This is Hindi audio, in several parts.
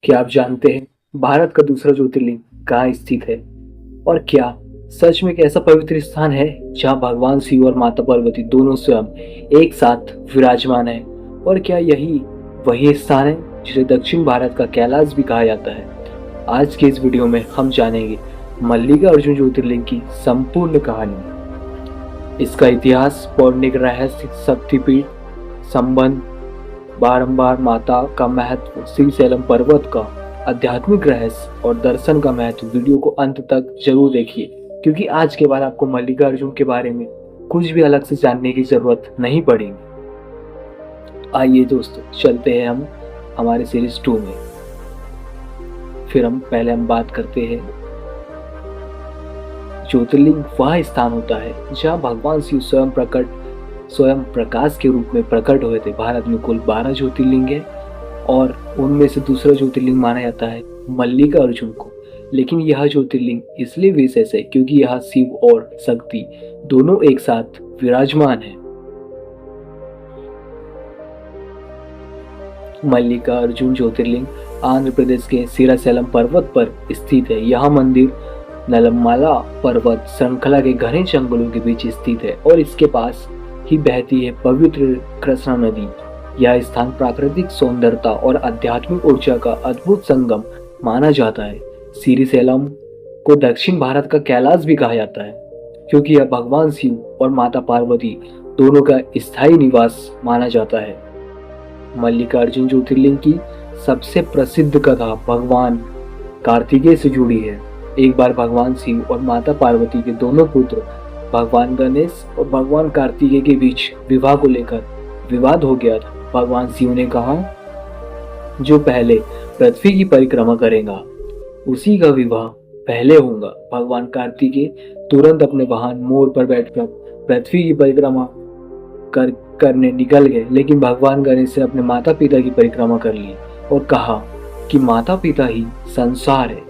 क्या आप जानते हैं भारत का दूसरा ज्योतिर्लिंग कहाँ स्थित है? और क्या सच में एक ऐसा पवित्र स्थान है जहाँ भगवान शिव और माता पार्वती दोनों स्वयं एक साथ विराजमान है? और क्या यही वही स्थान है जिसे दक्षिण भारत का कैलाश भी कहा जाता है? आज के इस वीडियो में हम जानेंगे मल्लिकार्जुन ज्योतिर्लिंग की संपूर्ण कहानी, इसका इतिहास, पौराणिक रहस्य, शक्तिपीठ संबंध, बारंबार माता का महत्व, श्रीशैलम पर्वत का आध्यात्मिक रहस्य और दर्शन का महत्व। वीडियो को अंत तक जरूर देखिए, क्योंकि आज के बाद आपको मल्लिकार्जुन के बारे में कुछ भी अलग से जानने की जरूरत नहीं पड़ेगी। आइए दोस्तों, चलते हैं हम हमारे सीरीज 2 में। फिर हम बात करते हैं, ज्योतिर्लिंग वह स्थान होता है जहाँ भगवान शिव स्वयं प्रकाश के रूप में प्रकट हुए थे। भारत में कुल 12 ज्योतिर्लिंग है और उनमें से दूसरा ज्योतिर्लिंग माना जाता है मल्लिकार्जुन को। लेकिन यह ज्योतिर्लिंग इसलिए विशेष है क्योंकि यहाँ शिव और शक्ति दोनों एक साथ विराजमान है। मल्लिकार्जुन ज्योतिर्लिंग आंध्र प्रदेश के श्रीशैलम पर्वत पर स्थित है। यह मंदिर नलमला पर्वत श्रृंखला के घने जंगलों के बीच स्थित है और इसके पास ही बहती है पवित्र कृष्णा नदी। यह स्थान प्राकृतिक सौंदर्यता और आध्यात्मिक ऊर्जा का अद्भुत संगम माना जाता है। श्रीशैलम को दक्षिण भारत का कैलाश भी कहा जाता है क्योंकि यह भगवान शिव और माता पार्वती दोनों का स्थायी निवास माना जाता है। मल्लिकार्जुन ज्योतिर्लिंग की सबसे प्रसिद्ध कथा भगवान कार्तिकेय से जुड़ी है। एक बार भगवान शिव और माता पार्वती के दोनों पुत्र भगवान गणेश और भगवान कार्तिकेय के बीच विवाह को लेकर विवाद हो गया था। भगवान शिव ने कहा, जो पहले पृथ्वी की परिक्रमा करेगा उसी का विवाह पहले होगा। भगवान कार्तिकेय तुरंत अपने वाहन मोर पर बैठकर पृथ्वी की परिक्रमा करने निकल गए, लेकिन भगवान गणेश ने अपने माता पिता की परिक्रमा कर ली और कहा कि माता पिता ही संसार है।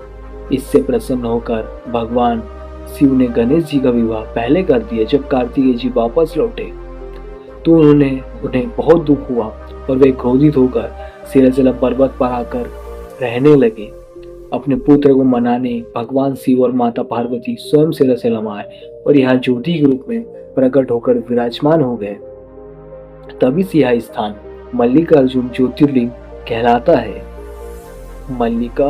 इससे प्रसन्न होकर भगवान शिव ने गणेश जी का विवाह पहले कर दिया। जब कार्तिकेय जी वापस लौटे तो उन्हें बहुत दुख हुआ और वे क्रोधित होकर श्रीशैलम पर्वत पर आकर रहने लगे। अपने पुत्र को मनाने भगवान शिव और माता पार्वती स्वयं श्रीशैलम आए और यहाँ ज्योति के रूप में प्रकट होकर विराजमान हो गए। तभी से यह स्थान मल्लिकार्जुन ज्योतिर्लिंग कहलाता है। मल्लिका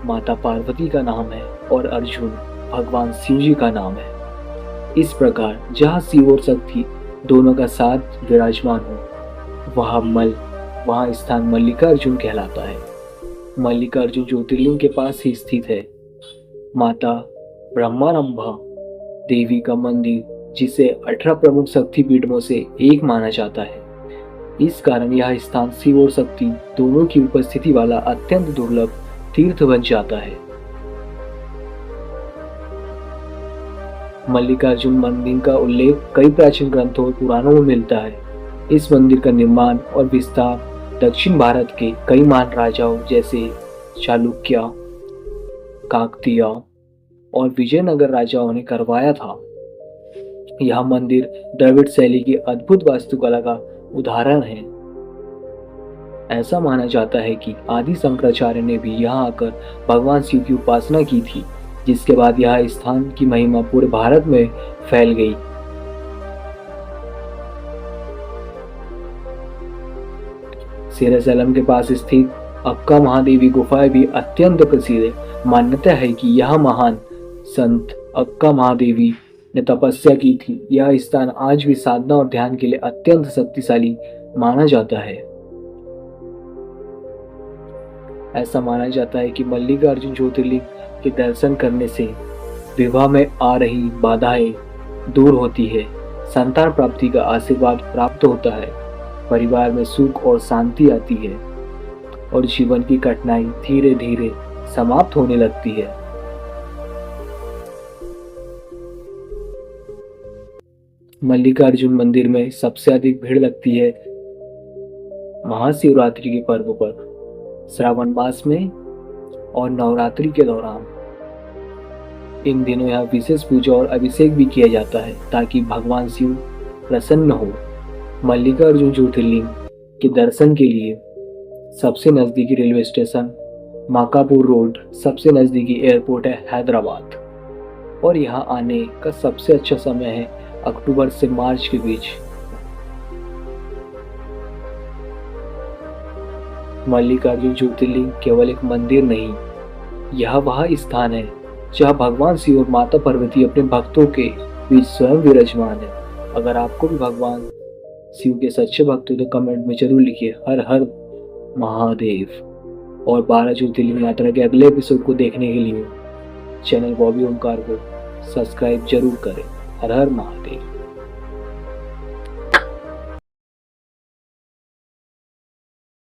माता पार्वती का नाम है और अर्जुन भगवान शिव जी का नाम है। इस प्रकार जहाँ शिव और शक्ति दोनों का साथ विराजमान हो वहाँ स्थान मल्लिकार्जुन कहलाता है। मल्लिकार्जुन ज्योतिर्लिंग के पास ही स्थित है माता ब्रह्मारंभा देवी का मंदिर, जिसे 18 प्रमुख शक्तिपीठों से एक माना जाता है। इस कारण यह स्थान शिव और शक्ति दोनों की उपस्थिति वाला अत्यंत दुर्लभ तीर्थ बन जाता है। मल्लिकार्जुन मंदिर का उल्लेख कई प्राचीन ग्रंथों और पुराणों में मिलता है। इस मंदिर का निर्माण और विस्तार दक्षिण भारत के कई महान राजाओं जैसे चालुक्य, काकतीय और विजयनगर राजाओं ने करवाया था। यह मंदिर द्रविड़ शैली की अद्भुत वास्तुकला का उदाहरण है। ऐसा माना जाता है कि आदि शंकराचार्य ने भी यहाँ आकर भगवान शिव की उपासना की थी, जिसके बाद यह स्थान की महिमा पूरे भारत में फैल गई। श्रीशैलम के पास स्थित अक्का महादेवी गुफाएं भी अत्यंत प्रसिद्ध है। मान्यता है कि यह महान संत अक्का महादेवी ने तपस्या की थी। यह स्थान आज भी साधना और ध्यान के लिए अत्यंत शक्तिशाली माना जाता है। ऐसा माना जाता है कि मल्लिकार्जुन ज्योतिर्लिंग के दर्शन करने से विवाह में आ रही बाधाएं दूर होती है, संतान प्राप्ति का आशीर्वाद प्राप्त होता है, परिवार में सुख और शांति आती है और जीवन की कठिनाई धीरे धीरे समाप्त होने लगती है। मल्लिकार्जुन मंदिर में सबसे अधिक भीड़ लगती है महाशिवरात्रि के पर्व पर, श्रावण मास में और नवरात्रि के दौरान। इन दिनों यहाँ विशेष पूजा और अभिषेक भी किया जाता है ताकि भगवान शिव प्रसन्न हो। मल्लिकार्जुन ज्योतिर्लिंग के दर्शन के लिए सबसे नज़दीकी रेलवे स्टेशन माकापुर रोड, सबसे नज़दीकी एयरपोर्ट है हैदराबाद, और यहाँ आने का सबसे अच्छा समय है अक्टूबर से मार्च के बीच। मल्लिकार्जुन ज्योतिर्लिंग केवल एक मंदिर नहीं, यह वह स्थान है जहाँ भगवान शिव और माता पार्वती अपने भक्तों के बीच स्वयं विराजमान है। अगर आपको भी भगवान शिव के सच्चे भक्त हो तो कमेंट में जरूर लिखिए हर हर महादेव। और 12 ज्योतिर्लिंग यात्रा के अगले एपिसोड को देखने के लिए चैनल बॉबी ओमकार को सब्सक्राइब जरूर करें। हर हर महादेव।